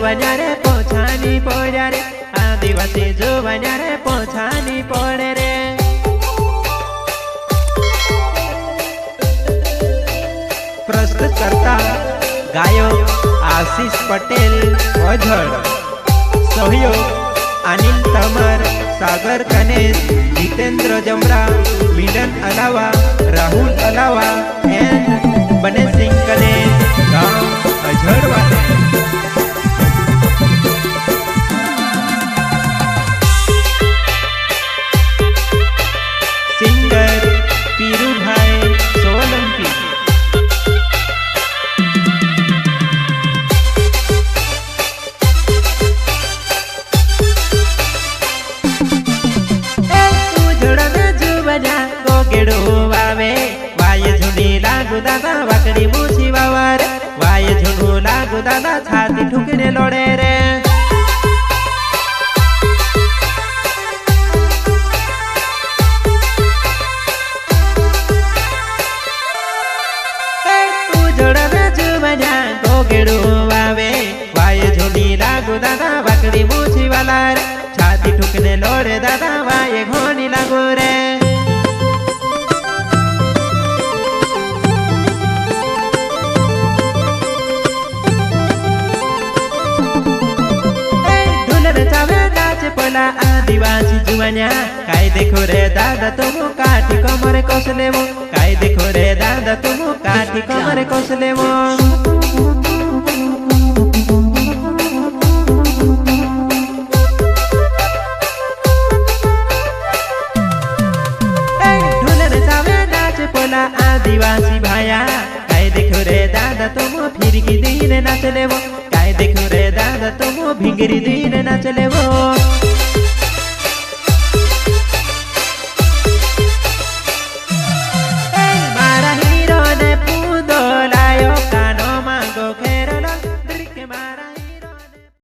જોવાના રે પોછાની પડ્યા રે આદિવાસી જોવાના રે પોછાની પડે રે प्रस्तुत करता गायक आशीष पटेल ओझड़ सहयोग अनिल तमर सागर गणेश जितेंद्र जमरा मिलन अलावा राहुल अलावा एंड बने सिंह गणेश गाँव अझड़ वाले सिंगर पीरू भाई सोलंकी गोगेड़ो वावे वाये झुनी लागू दादा वाकड़ी मूछी वावर वाये झुनू लागू दादा छाती ठुकने लोड़े रे जोड़ा में जुबना गोगेड़ो वावे वाये झुनी लागू दादा वाकड़ी मूछी वाला छाती ठुकने लोड़े दादा वाये घोनी लागू रे पोला आदिवासी जुवान्या काय देखो रे दादा तुम काठी कमरे कोसलेवो काय देखो रे दादा तुम काठी कमरे कोसलेवो ढोलर चावे नाच पोला आदिवासी भाया काय देखो रे दादा तुम फिरकी दीने नाचलेवो काय देखो रे दादा तुम भिंगरी दीने नाचलेवो